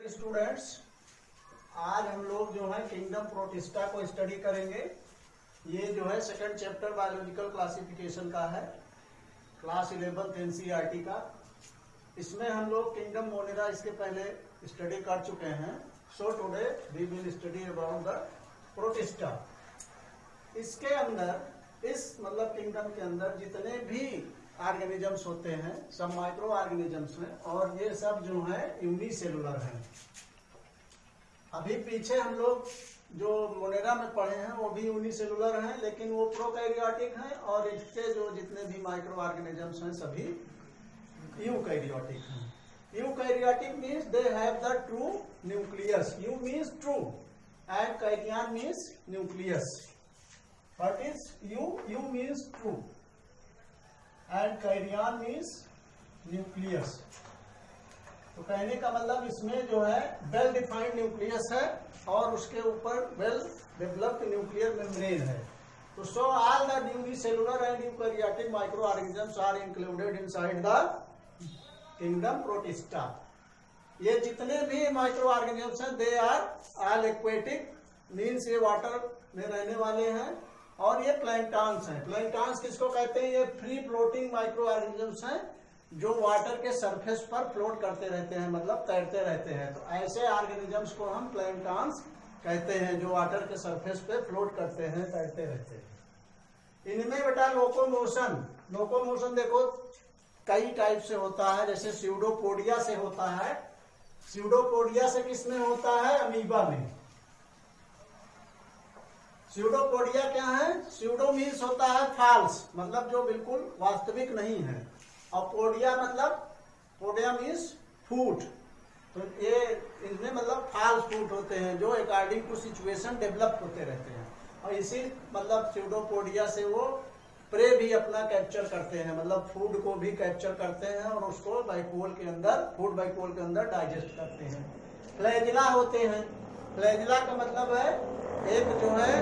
Students, आज हम लोग जो है किंगडम प्रोटिस्टा को स्टडी करेंगे। ये जो है सेकंड चैप्टर बायोलॉजिकल क्लासिफिकेशन का है, क्लास 11th एनसीईआरटी का। इसमें हम लोग किंगडम मोनेरा इसके पहले स्टडी कर चुके हैं। So today we will study about the Protista. इसके अंदर इस मतलब किंगडम के अंदर जितने भी ऑर्गेनिजम्स होते हैं सब माइक्रो ऑर्गेनिजम्स हैं और ये सब जो है यूनिसेलुलर हैं। अभी पीछे हम लोग जो मोनेरा में पढ़े हैं वो भी यूनिसेलुलर हैं, लेकिन वो प्रोकैरियोटिक हैं और इसके जो जितने भी माइक्रो ऑर्गेनिजम्स हैं सभी यूकैरियोटिक हैं। Eukaryotic means they have the true nucleus. Eu means true and karyon means nucleus. What is eu? Eu means true and karyon means nucleus. तो कहने का मतलब इसमें जो है वेल डिफाइंड न्यूक्लियस है और उसके ऊपर वेल डेवलप्ड न्यूक्लियर मेम्ब्रेन है। तो so all the unicellular and eukaryotic microorganisms are included inside the kingdom Protista. ये जितने भी माइक्रो ऑर्गेनिजम्स हैं they are all aquatic, means ये वाटर में रहने वाले हैं। और ये प्लैंक्टन्स हैं। प्लैंक्टन्स किसको कहते हैं? ये फ्री फ्लोटिंग माइक्रो ऑर्गेनिजम्स हैं जो वाटर के सरफेस पर फ्लोट करते रहते हैं, मतलब तैरते रहते हैं। तो ऐसे ऑर्गेनिजम्स को हम प्लैंक्टन्स कहते हैं जो वाटर के सरफेस पे फ्लोट करते हैं, तैरते रहते हैं। इनमें बेटा लोकोमोशन देखो कई टाइप से होता है। जैसे स्यूडोपोडिया से होता है। स्यूडोपोडिया से किसमें होता है? अमीबा में। स्यूडोपोडिया क्या है? स्यूडो मीन्स होता है फॉल्स, मतलब जो बिल्कुल वास्तविक नहीं है, और पोडिया मतलब पोडिया मीन्स फूट। तो ये इनमें मतलब फॉल्स फूट होते हैं जो अकॉर्डिंग टू सिचुएशन डेवलप होते रहते हैं। और इसी मतलब स्यूडोपोडिया से वो प्रे भी अपना कैप्चर करते हैं, मतलब फूड को भी कैप्चर करते हैं और उसको बैकहोल के अंदर, फूड बैकहोल के अंदर डाइजेस्ट करते हैं। फ्लैजिला होते हैं। फ्लैजिला का मतलब है एक जो है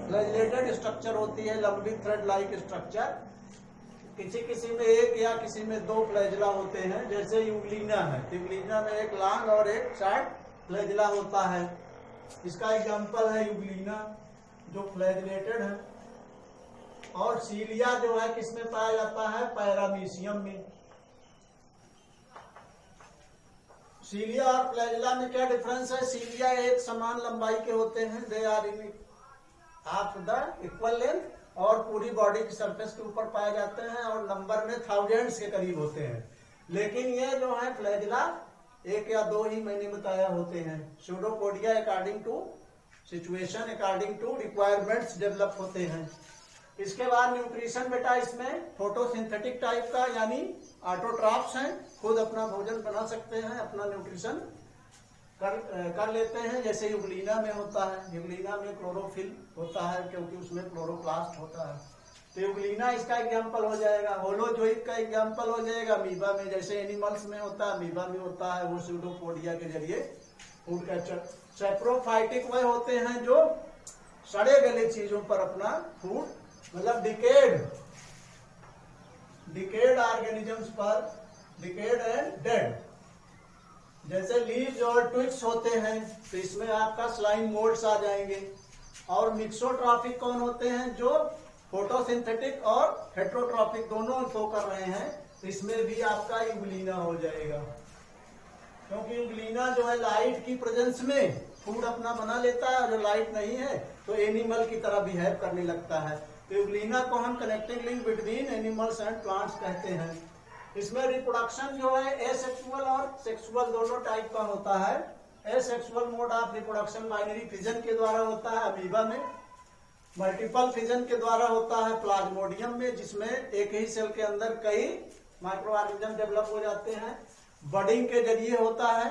फ्लैजिलेटेड स्ट्रक्चर होती है, लंबी थ्रेड लाइक स्ट्रक्चर। किसी में एक या किसी में दो फ्लैजिला होते हैं। जैसे यूग्लिना है, यूग्लिना में एक लॉन्ग और एक शॉर्ट फ्लैजिला होता है। इसका एग्जांपल है यूग्लिना जो फ्लैजिलेटेड है। और सीलिया जो है किसमें पाया जाता है? पैरामीशियम में। सीलिया और फ्लैजिला में क्या डिफरेंस है? सीलिया एक समान लंबाई के होते हैं, they are in of the equal length, और पूरी बॉडी की सरफेस के ऊपर पाए जाते हैं और नंबर में थाउजेंड्स के करीब होते हैं। लेकिन ये जो है फ्लैजिला एक या दो ही मैंने बताया होते हैं। Pseudopodia according to situation, according to requirements develop होते हैं। इसके बाद न्यूट्रिशन बेटा इसमें फोटोसिंथेटिक टाइप का, यानी ऑटोट्रॉफ्स हैं, खुद अपना भोजन बना सकते हैं, अपना न्यूट्रिशन कर लेते हैं। जैसे यूग्लिना में होता है। यूग्लिना में क्लोरोफिल होता है क्योंकि उसमें क्लोरोप्लास्ट होता है। तो यूग्लिना इसका एग्जाम्पल हो जाएगा। होलोजोइक का एग्जाम्पल हो जाएगा अमीबा में। जैसे एनिमल्स में होता है, अमीबा में होता है, वो स्यूडोपोडिया के जरिए फूड कैप्चर। सैप्रोफाइटिक वह होते हैं जो सड़े गले चीजों पर अपना फूड, मतलब डिकेड ऑर्गेनिजम्स पर, डिकेड एंड डेड। जैसे लीव्स और ट्विग्स होते हैं तो इसमें आपका स्लाइम मोल्ड्स आ जाएंगे। और मिक्सोट्रॉफिक कौन होते हैं? जो फोटोसिंथेटिक और हेट्रोट्रॉफिक दोनों शो कर रहे हैं, तो इसमें भी आपका यूग्लिना हो जाएगा। क्योंकि यूग्लिना जो है लाइट की प्रेजेंस में फूड अपना बना लेता है, और जो लाइट नहीं है तो एनिमल की तरह बिहेव करने लगता है। तो यूग्लिना को हम connecting link between animals and plants कहते हैं। इसमें रिप्रोडक्शन जो है एसेक्सुअल और सेक्सुअल दोनों टाइप का होता है। Asexual mode of reproduction binary fission के द्वारा होता है अमीबा में। मल्टीपल फिजन के द्वारा होता है प्लाज्मोडियम में, जिसमें एक ही सेल के अंदर कई माइक्रो ऑर्गेनिज्म डेवलप हो जाते हैं। बडिंग के जरिए होता है।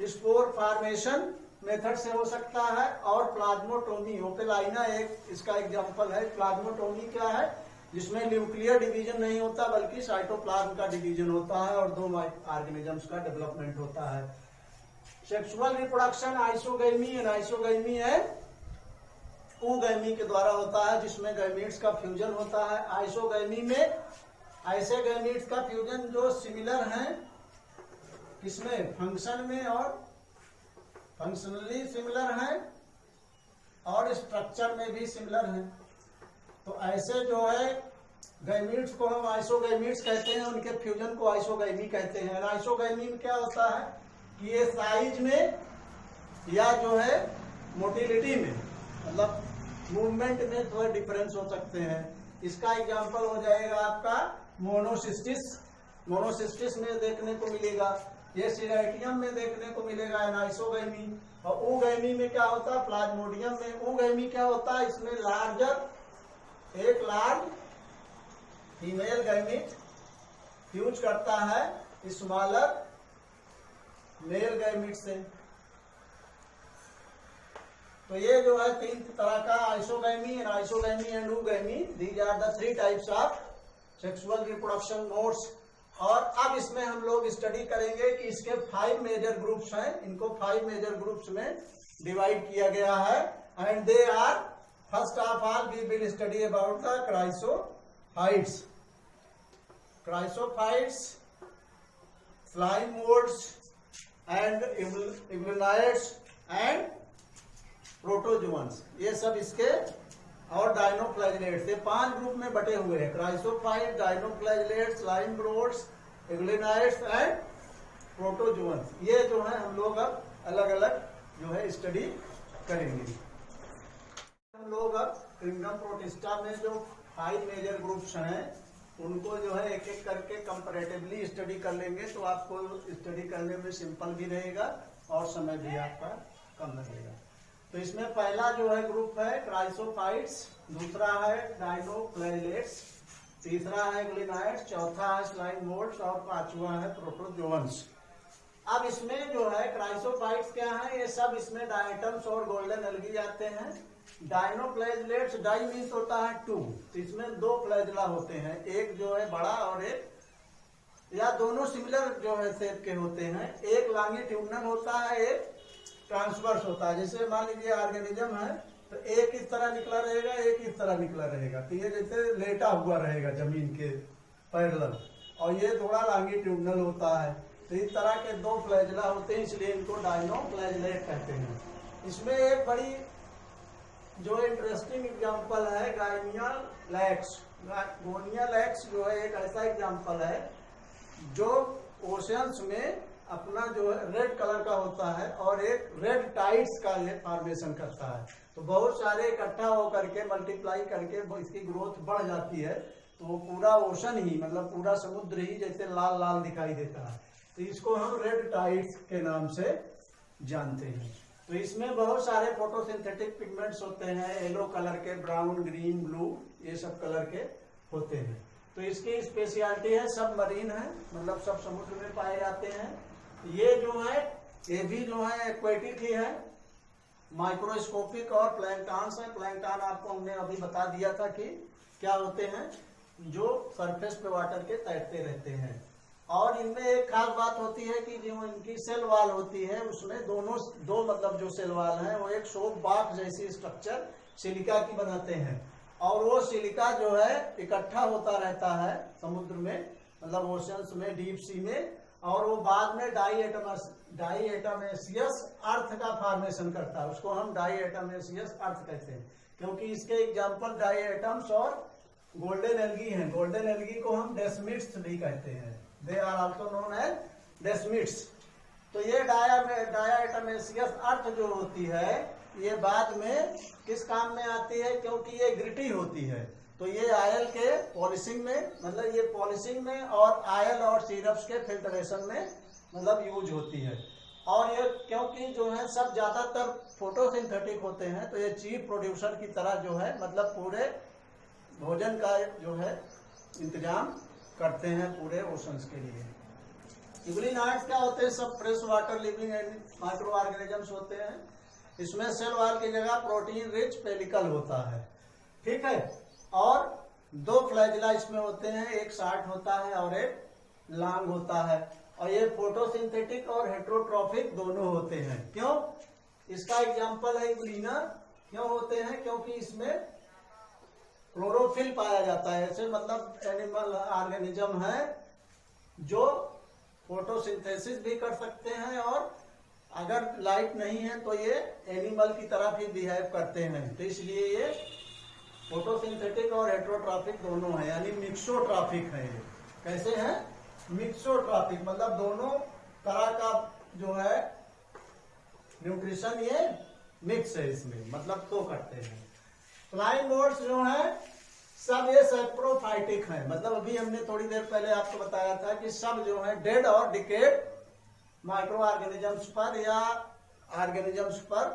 स्पोर फॉर्मेशन मेथड से हो सकता है। और प्लाज्मोटोमी, ओपेलाइना एक इसका एग्जांपल है। प्लाज्मोटोमी क्या है? जिसमें न्यूक्लियर डिवीजन नहीं होता बल्कि साइटोप्लाज्म का डिवीजन होता है और दो ऑर्गेनिजम्स का डेवलपमेंट होता है। Sexual reproduction isogamy and isogamy है ooगैमी के द्वारा होता है, जिसमें गैमीट्स का फ्यूजन होता है। आइसोगैमी में ऐसे गैमीट्स का फ्यूजन जो सिमिलर हैं किसमें, फंक्शन में और फंक्शनली सिमिलर हैं और स्ट्रक्चर में भी सिमिलर हैं। तो ऐसे जो है गैमीट्स को हम आइसोगैमीट्स कहते हैं, उनके फ्यूजन को आइसोगैमी कहते हैं। आइसोगैमी में क्या होता है कि ये साइज में या जो है मोटिलिटी में, मतलब मूवमेंट में थोड़ा डिफरेंस हो सकते हैं। इसका एग्जांपल हो जाएगा आपका मोनोसिस्टिस। मोनोसिस्टिस में देखने को मिलेगा, ये सिराइटियम में देखने को मिलेगा एनाइसोगैमी। और ओगैमी में क्या होता है, प्लाज्मोडियम में ओगैमी क्या होता है, इसमें लार्जर एक लार्ज फीमेल गैमीट फ्यूज करता है स्मॉलर मेल गैमीट से। तो ये जो है तीन तरह का isogamy and oogamy, these are the three types of sexual reproduction modes. और अब इसमें हम लोग स्टडी करेंगे कि इसके 5 मेजर ग्रुप्स हैं। इनको 5 मेजर ग्रुप्स में डिवाइड किया गया है and they are, first of all we will study about the chrysophytes. Chrysophytes, flying modes and immunites and protozoans, ये सब इसके, और डायनोफ्लैजिलेट्स, ये 5 ग्रुप में बटे हुए हैं। Chrysophyte, dinoflagellates, flying modes, immunites and protozoans, ये जो है हम लोग अब अलग अलग जो है स्टडी करेंगे। हम लोग अब किंगडम प्रोटिस्टा में जो 5 मेजर ग्रुप्स हैं उनको जो है एक एक करके कंपैरेटिवली स्टडी कर लेंगे, तो आपको स्टडी करने में सिंपल भी रहेगा और समय भी आपका कम लगेगा। तो इसमें पहला जो है ग्रुप है क्राइसोफाइट्स, दूसरा है डायनोफ्लैजिलेट्स, तीसरा है ग्लिनाइट्स, चौथा है स्लाइम मोड्स और पांचवा है प्रोटोजोअन्स। अब इसमें जो है क्राइसोफाइट्स क्या है, ये सब इसमें डायटम्स और गोल्डन एल्गी आते हैं। डायनोफ्लैजिलेट्स, डाई मीन्स होता है 2, तो इसमें 2 फ्लैजिला होते हैं, एक जो है बड़ा और एक, या दोनों सिमिलर जो है शेप के होते हैं। एक लॉन्गिट्यूडनल होता है, एक ट्रांसवर्स होता है। जैसे मान लीजिए ऑर्गेनिज्म है तो एक इस तरह निकला रहेगा, एक इस तरह निकला रहेगा, तो ये जैसे लेटा हुआ रहेगा जमीन के पैरेलल, और ये थोड़ा लॉन्गिट्यूडनल होता है। तो इस तरह के 2 फ्लैजिला होते हैं, इसलिए इनको डायनोफ्लैजिलेट कहते हैं। इसमें एक बड़ी जो इंटरेस्टिंग एग्जांपल है गाइनिया लैक्स। गोनिया लैक्स जो है एक ऐसा एग्जांपल है जो ओशंस में अपना जो है रेड कलर का होता है और एक रेड टाइड्स का ये फॉर्मेशन करता है। तो बहुत सारे इकट्ठा होकर के मल्टीप्लाई करके इसकी ग्रोथ बढ़ जाती है, तो वो पूरा ओशन ही, मतलब पूरा समुद्र ही जैसे लाल लाल दिखाई देता है। तो इसको हम रेड टाइड्स के नाम से जानते हैं। तो इसमें बहुत सारे फोटोसिंथेटिक पिगमेंट्स होते हैं, येलो कलर के, ब्राउन, ग्रीन, ब्लू, ये सब कलर के होते हैं। तो इसकी स्पेशलिटी है सब मरीन है, मतलब सब समुद्र में पाए जाते हैं। ये जो है ये भी जो है एक्वेटिक ही है, माइक्रोस्कोपिक और प्लैंक्टॉन्स है। प्लैंक्टॉन आपको हमने अभी बता दिया था कि क्या होते हैं, जो सरफेस पे वाटर के तैरते रहते हैं। और इनमें एक खास बात होती है कि जो इनकी सेल वाल होती है उसमें दो मतलब जो सेल वाल है वो एक सोप बॉक्स जैसी स्ट्रक्चर सिलिका की बनाते हैं, और वो सिलिका जो है इकट्ठा होता रहता है समुद्र में, मतलब ओशंस में, डीप सी में, और वो बाद में डाईएटमेशियस अर्थ का फॉर्मेशन करता है। उसको हम डाईएटमेशियस अर्थ कहते हैं, क्योंकि इसके एग्जाम्पल डाईएटम्स और गोल्डन एल्गी हैं। गोल्डन एल्गी को हम डेस्मिट्स भी कहते हैं, they are also known as desmids. तो ये डाईएटमेशियस अर्थ जो होती है ये बाद में किस काम में आती है, क्योंकि ये ग्रिटी होती है। तो ये आयल के पॉलिशिंग में, मतलब ये पॉलिशिंग में, और आयल और सिरप्स के फिल्ट्रेशन में मतलब यूज होती है। और ये क्योंकि जो है सब ज्यादातर फोटोसिंथेटिक होते हैं, तो ये चीफ प्रोड्यूसर की तरह जो है मतलब पूरे भोजन का जो है इंतजाम करते हैं पूरे ओशंस के लिए। यूग्लिनाइड्स क्या होते हैं, सब fresh water living micro organisms होते हैं। इसमें सेल वॉल की जगह प्रोटीन रिच पेलिकल होता है, ठीक है। और 2 फ्लैजिला इसमें होते हैं, एक शार्ट होता है और एक लॉन्ग होता है। और ये फोटोसिंथेटिक और हेट्रोट्रॉफिक दोनों होते हैं। क्यों, इसका एग्जांपल है ग्लीनर। क्यों होते हैं, क्योंकि इसमें क्लोरोफिल पाया जाता है। ऐसे मतलब एनिमल ऑर्गेनिज्म है जो फोटोसिंथेसिस भी कर सकते हैं, और अगर लाइट नहीं है तो ये एनिमल की तरह भी बिहेव करते हैं। तो इसलिए ये फोटोसिंथेटिक और हेटेरोट्रॉपिक दोनों है, यानी मिक्सोट्रॉपिक है। ये कैसे है? मिक्सोट्रॉपिक, मतलब दोनों तरह का जो है न्यूट्रिशन ये मिक्स है इसमें, मतलब तो करते हैं। फ्लाइंग बोर्ड्स जो है सब ये सैप्रोफाइटिक है, मतलब अभी हमने थोड़ी देर पहले आपको बताया था कि सब जो है डेड और डिकेड माइक्रो ऑर्गेनिजम्स पर या ऑर्गेनिजम्स पर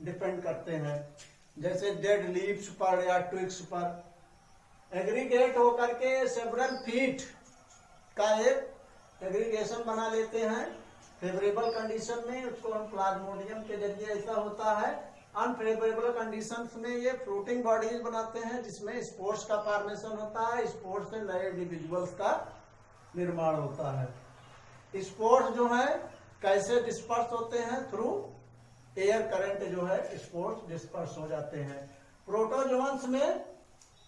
डिपेंड करते हैं, जैसे डेड लीव्स पर या ट्विग्स पर। एग्रीगेट होकर के सेवरल फीट का एक एग्रीगेशन बना लेते हैं फेवरेबल कंडीशन में, उसको हम प्लाज्मोडियम के जरिए ऐसा होता है। अनफेवरेबल कंडीशंस में ये फ्रूटिंग बॉडीज बनाते हैं जिसमें स्पोर्स का फॉर्मेशन होता है, स्पोर्स से नए इंडिविजुअल्स का निर्माण होता है। स्पोर्स जो है कैसे डिस्पर्स होते हैं? थ्रू एयर करंट जो है स्पोर्स डिस्पर्स हो जाते हैं। प्रोटोजोन्स में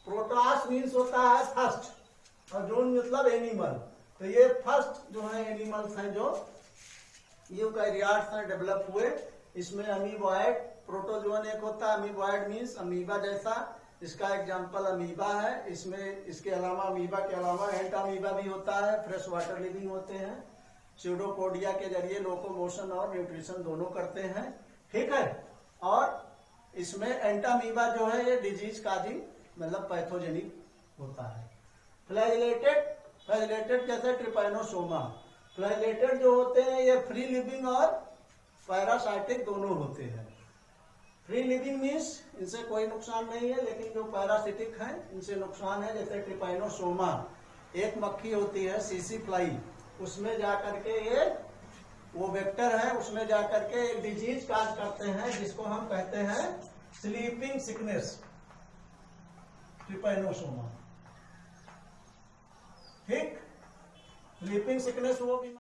प्रोटास मीन्स होता है फर्स्ट, और जोन मतलब एनिमल। तो ये फर्स्ट जो है एनिमल्स हैं जो यूकैरियोट्स में डेवलप हुए। इसमें अमीबॉइड प्रोटोजोन एक होता है, अमीबॉइड मीन्स अमीबा जैसा, इसका एग्जांपल अमीबा है। इसमें इसके अलावा अमीबा के अलावा एंट अमीबा भी होता है, फ्रेश वाटर लिविंग होते हैं, स्यूडोपोडिया के जरिए लोकोमोशन और न्यूट्रिशन दोनों करते हैं, ठीक है। और इसमें एंटामीबा जो है ये डिजीज काजिंग मतलब पैथोजेनिक होता है। फ्लैजिलेटेड जैसे ट्रिपैनोसोमा, फ्लैजिलेटेड जो होते हैं ये फ्री लिविंग और पैरासाइटिक दोनों होते हैं। फ्री लिविंग मीन्स इनसे कोई नुकसान नहीं है, लेकिन जो पैरासिटिक हैं इनसे नुकसान है। जैसे ट्रिपैनोसोमा, एक मक्खी होती है सीसी फ्लाई, उसमें जाकर के ये वो वेक्टर है, उसमें जाकर के एक डिजीज काज करते हैं जिसको हम कहते हैं स्लीपिंग सिकनेस, ट्रिपैनोसोमा, ठीक। स्लीपिंग सिकनेस वो भी